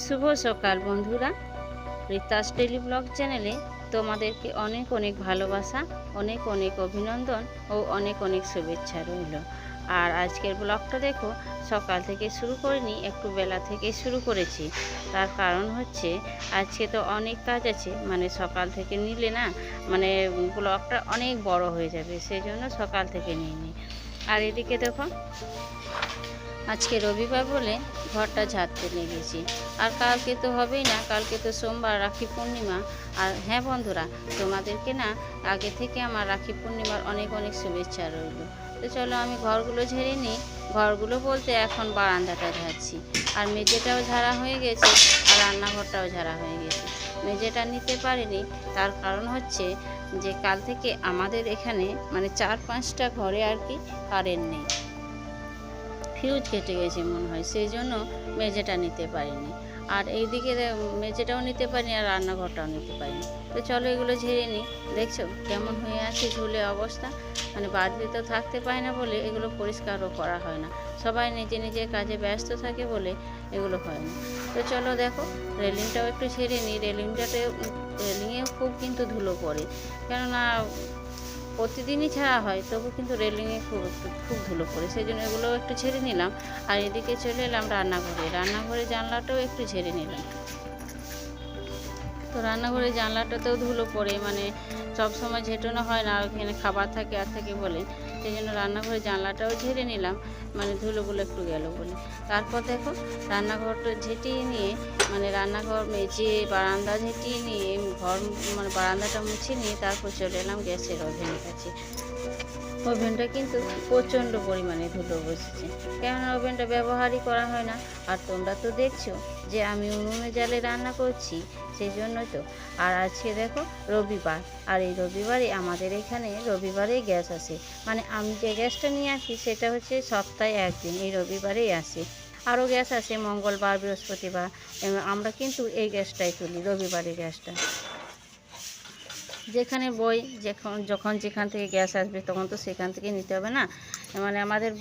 শুভ সকাল বন্ধুরা, রিতাস daily blog চ্যানেলে তোমাদেরকে অনেক অনেক ভালোবাসা, অনেক অনেক অভিনন্দন ও অনেক অনেক শুভেচ্ছা রইল। আর আজকের ব্লগটা দেখো, সকাল থেকে শুরু করিনি, একটু বেলা থেকে শুরু করেছি। তার কারণ হচ্ছে আজকে তো অনেক কাজ আছে, মানে সকাল থেকে নিলে না মানে ব্লগটা অনেক বড় হয়ে যাবে, সেই জন্য সকাল থেকে নিইনি। আর এদিকে দেখো, আজকে রবিবার বলে ঘরটা ঝাড়তে লেগেছি। আর কালকে তো হবেই না, কালকে তো সোমবার, রাখি পূর্ণিমা। আর হ্যাঁ বন্ধুরা, তোমাদেরকে না আগে থেকে আমার রাখি পূর্ণিমার অনেক অনেক শুভেচ্ছা রইল। তো চলো আমি ঘরগুলো ঝেড়ে নিই। ঘরগুলো বলতে এখন বারান্দাটা ঝাড়ছি। আর মেঝেটাও ঝাড়া হয়ে গেছে, আর রান্নাঘরটাও ঝাড়া হয়ে গেছে। মেঝেটা নিতে পারিনি, তার কারণ হচ্ছে যে কাল থেকে আমাদের এখানে মানে 4-5টা ঘরে আর কি কারেন্ট নেই, ফিউজ কেটে গেছে মনে হয়, সেই জন্য মেঝেটা নিতে পারিনি। আর এইদিকে মেঝেটাও নিতে পারিনি, আর রান্নাঘরটাও নিতে পারিনি। তো চলো এগুলো ঝেড়ে নিই। দেখছো কেমন হয়ে আছে ঝুলে অবস্থা, মানে বাড়িতে তো থাকতে পায় না বলে এগুলো পরিষ্কারও করা হয় না, সবাই নিজে নিজের কাজে ব্যস্ত থাকে বলে এগুলো হয় না। তো চলো দেখো, রেলিংটাও একটু ঝেড়ে নিই। রেলিংয়েও খুব কিন্তু ধুলো পড়ে, কেননা প্রতিদিনই ছাড়া হয়, তবু কিন্তু রেলিংয়ে খুব ধুলো পড়ে, সেই জন্য এগুলোও একটু ঝেড়ে নিলাম। আর এদিকে চলে এলাম রান্নাঘরে জানলাটাও একটু ঝেড়ে নিলাম। তো রান্নাঘরের জানলাটাতেও ধুলো পড়ে, মানে সব সময় ঝেঁটানো হয় না, ওখানে খাবার থাকে আর থাকে বলে, সেই জন্য রান্নাঘরের জানলাটাও ঝেড়ে নিলাম, মানে ধুলোগুলো একটু গেল বলে। তারপর দেখো, রান্নাঘরটা ঝেঁটিয়ে নিয়ে, মানে রান্নাঘর মেঝে বারান্দা ঝেঁটিয়ে নিয়ে ঘর মানে বারান্দাটা মুছে নিয়ে তারপর চলে এলাম গ্যাসের ওভেনের কাছে। ওভেনটা কিন্তু প্রচণ্ড পরিমাণে ধুলো বসেছে, কেননা ওভেনটা ব্যবহারই করা হয় না। আর তোমরা তো দেখছো যে আমি উনুনে জালে রান্না করছি, সেই জন্যই তো। আর আজকে দেখো রবিবার, আর এই রবিবারে আমাদের এখানে রবিবারেই গ্যাস আসে, মানে আমি যে গ্যাসটা নিয়ে আসি সেটা হচ্ছে সপ্তাহে একদিন, এই রবিবারেই আসে। আরও গ্যাস আসে মঙ্গলবার, বৃহস্পতিবার, আমরা কিন্তু এই গ্যাসটাই তুলি, রবিবারে গ্যাসটা। যেখানে বই যখন যেখান থেকে গ্যাস আসবে তখন তো সেখান থেকে নিতে হবে না, মানে আমাদের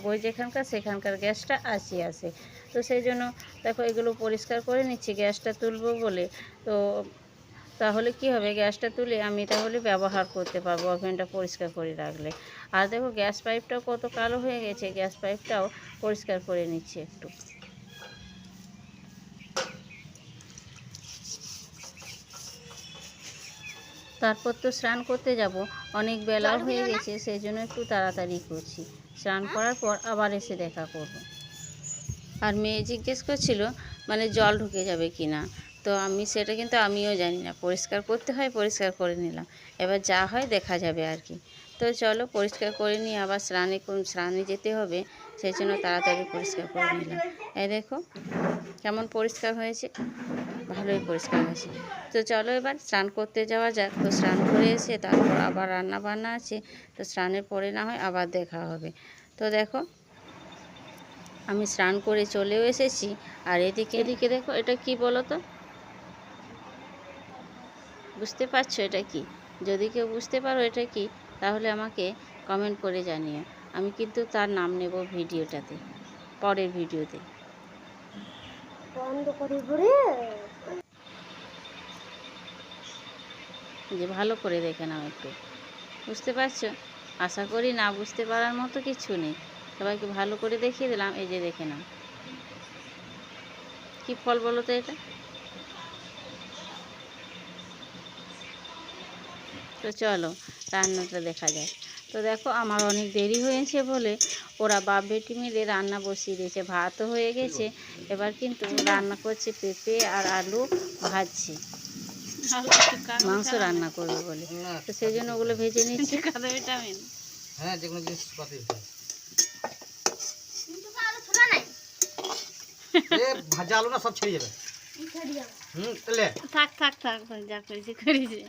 বই যেখানকার সেখানকার গ্যাসটা আসে। তো সেই জন্য দেখো এগুলো পরিষ্কার করে নিচ্ছি গ্যাসটা তুলবো বলে। তো তাহলে কি হবে, গ্যাসটা তুলে আমি তাহলে ব্যবহার করতে পারবো ওভেনটা পরিষ্কার করে রাখলে। আর দেখো গ্যাস পাইপটাও কত কালো হয়ে গেছে, গ্যাস পাইপটাও পরিষ্কার করে নিচ্ছি একটু। তারপর তো স্নান করতে যাব, অনেক বেলাও হয়ে গেছে, সেই জন্য একটু তাড়াতাড়ি করছি। স্নান করার পর আবার এসে দেখা করব। আর মেয়ে জিজ্ঞেস করছিল মানে জল ঢুকে যাবে কি না, তো সেটা কিন্তু আমিও জানি না, পরিষ্কার করতে হয়, পরিষ্কার করে নিলাম, এবার যা হয় দেখা যাবে আর কি। তো চলো পরিষ্কার করে নিয়ে আবার স্নানে যেতে হবে, সেই জন্য তাড়াতাড়ি পরিষ্কার করে নিলাম। এই দেখো কেমন পরিষ্কার হয়েছে, ভালোই পরিষ্কার হয়েছে। তো চলো এবার স্নান করতে যাওয়া যাক। তো স্নান করে এসে তারপর আবার রান্না বান্না আছে, তো স্নানের পরে না হয় আবার দেখা হবে। তো দেখো আমি স্নান করে চলেও এসেছি। আর এদিকে দেখো, এটা কি বলো তো, বুঝতে পারছো এটা কি? যদি কেউ বুঝতে পারো এটা কি, তাহলে আমাকে কমেন্ট করে জানিও, আমি কিন্তু তার নাম নেব ভিডিওটাতে, পরের ভিডিওতে। যে ভালো করে দেখে নাও একটু, বুঝতে পারছো? আশা করি না বুঝতে পারার মতো কিছু নেই, সবাইকে ভালো করে দেখিয়ে দিলাম। এই যে দেখে নাও, কি ফল বলো তো এটা? তো চলো রান্নাটা দেখা যায়। তো দেখো আমার অনেক দেরি হয়েছে বলে ওরা বাপ বেটি মিলে রান্না বসিয়ে দিয়েছে, ভাতও হয়ে গেছে, এবার কিন্তু রান্না করছে পেঁপে আর আলু ভাজছে, মাংস রান্না করবে বলে, তো সেই জন্য ওগুলো ভেজে নিচ্ছি। হ্যাঁ, যেকোনো জিনিস ভাজা আলু না সব ছেড়ে যাবে। থাক থাক থাক, যা করেছি করেছি।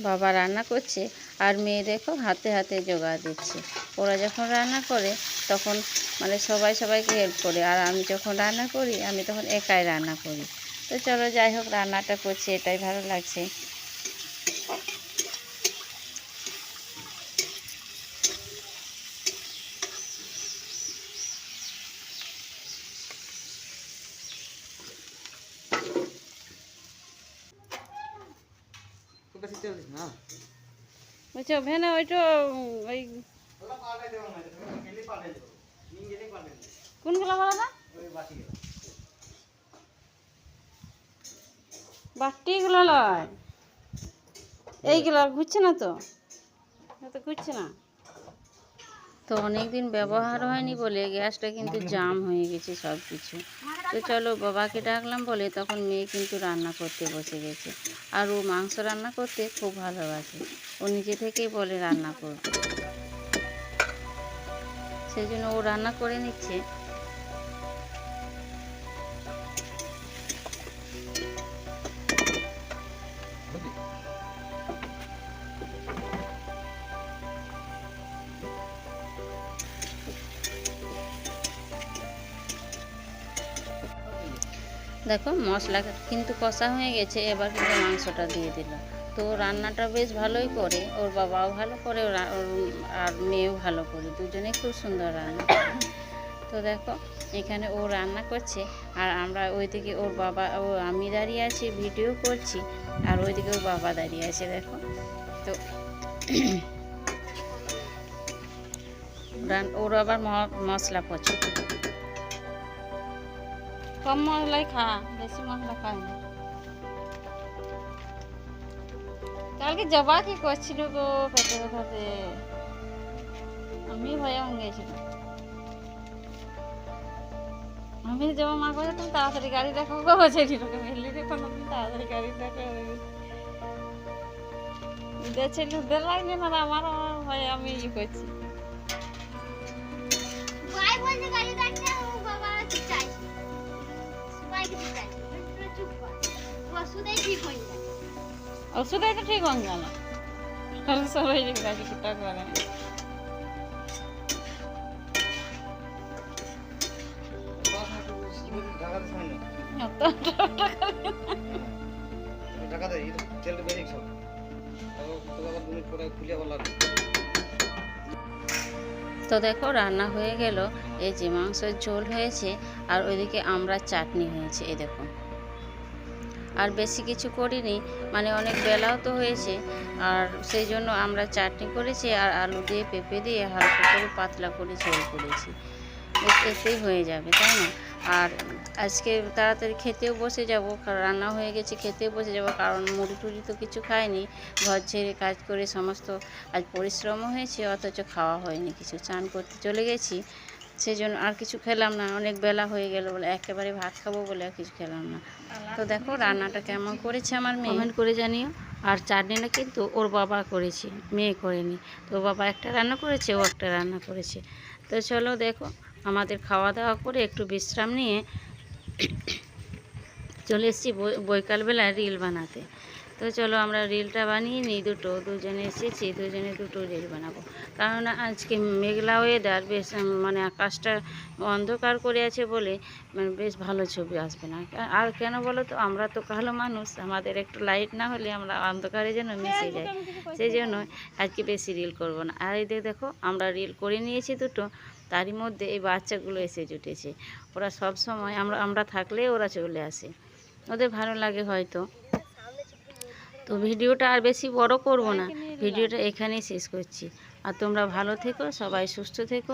বাবা রান্না করছে আর মেয়ে দেখো হাতে হাতে জোগাড় দিচ্ছে। ওরা যখন রান্না করে তখন মানে সবাইকে হেল্প করে, আর আমি যখন রান্না করি আমি তখন একাই রান্না করি। তো তো চলো যাই হোক, রান্নাটা করছি এটাই ভালো লাগছে। খুব বেশি তেল দিস না। বুঝছো ওভেনে ওইটা ওই ওটা পাল্টাই দেবো না, গেলি পাল্টাই দেবো, নিন গেলি পাল্টাই দেবো। কোনগুলো বলো না? ওই বাটি গেলো। বাটিগুলো লয়, এইগুলো ঘুরছে না তো, তো ঘুরছে না তো। অনেক দিন ব্যবহার হয়নি বলে গ্যাসটা কিন্তু জাম হয়ে গেছে সব কিছু। তো চলো বাবাকে ডাকলাম বলে তখন মেয়ে কিন্তু রান্না করতে বসে গেছে। আর ও মাংস রান্না করতে খুব ভালোবাসে, ও নিজে থেকেই বলে রান্না করবে, সেই জন্য ও রান্না করে নিচ্ছে। দেখো মশলা কিন্তু কষা হয়ে গেছে, এবার কিন্তু মাংসটা দিয়ে দিল। তো রান্নাটা বেশ ভালোই করে, ওর বাবাও ভালো করে, আর মেয়েও ভালো করে, দুজনে খুব সুন্দর রান্না করে। তো দেখো এখানে ও রান্না করছে, আর আমরা ওইদিকে ওর বাবা আমি দাঁড়িয়ে আছি ভিডিও করছি, আর ওইদিকে ওর বাবা দাঁড়িয়ে আছে দেখো। তো ওর আবার মশলা পছন্দ, কম মশলাই খা, বেশি মশলা খাই না। কালকে যাবা কি করছিল গো পেটে ব্যথাতে, আমি ভয়ে গেছিলাম। আমি যাবো, মা কথা তুমি তাড়াতাড়ি গাড়ি দেখো গো, ছেলেটাকে মেলি দেখো না, তুমি তাড়াতাড়ি গাড়ি দেখো। ছেলে ওদের লাগবে না, আমার ভয়ে আমি ই করছি। ওষুধই তো ঠিক হয়ে গেল, সবাই গাড়ি কুটা করে। তো দেখো রান্না হয়ে গেল, এই যে মাংসের ঝোল হয়েছে, আর ওইদিকে আমরা চাটনি হয়েছে, এই দেখো। আর বেশি কিছু করিনি, মানে অনেক বেলাও তো হয়েছে, আর সেই জন্য আমরা চাটনি করেছি, আর আলু দিয়ে পেঁপে দিয়ে হালকা করে পাতলা করে ঝোল করেছি, এতেই হয়ে যাবে, তাই না? আর আজকে তাড়াতাড়ি খেতেও বসে যাব, রান্না হয়ে গেছে, খেতেও বসে যাব, কারণ মুড়ি টুড়ি তো কিছু খাইনি, ঘর ছেড়ে কাজ করে সমস্ত আজ পরিশ্রমও হয়েছে, অথচ খাওয়া হয়নি কিছু, চান করতে চলে গেছি, সেই জন্য আর কিছু খেলাম না, অনেক বেলা হয়ে গেল বলে একেবারে ভাত খাবো বলে আর কিছু খেলাম না। তো দেখো রান্নাটা কেমন করেছে আমার মেয়ে, কমেন্ট করে জানিও। আর চাটনিটা কিন্তু ওর বাবা করেছে, মেয়ে করেনি। তো ওর বাবা একটা রান্না করেছে, ও একটা রান্না করেছে। তো চলো দেখো, আমাদের খাওয়া দাওয়া করে একটু বিশ্রাম নিয়ে চলে এসেছি বৈকালবেলায় রিল বানাতে। তো চলো আমরা রিলটা বানিয়ে নিই, দুজনে এসেছি, দুজনে দুটো রিল বানাবো, কারণ আজকে মেঘলা ওয়েদার, বেশ মানে আকাশটা অন্ধকার করে আছে বলে মানে বেশ ভালো ছবি আসবে না। আর কেন বলো তো, আমরা তো কালো মানুষ, আমাদের একটু লাইট না হলে আমরা অন্ধকারে যেন মিশে যাই, সেই জন্য আজকে বেশি রিল করব না। আর এই দেখো আমরা রিল করে নিয়েছি দুটো, তারই মধ্যে এই বাচ্চাগুলো এসে জুটেছে, ওরা সব সময় আমরা থাকলে ওরা চলে আসে, ওদের ভালো লাগে হয়তো। তো ভিডিওটা আর বেশি বড় করব না, ভিডিওটা এখানেই শেষ করছি। আর তোমরা ভালো থেকো, সবাই সুস্থ থেকো।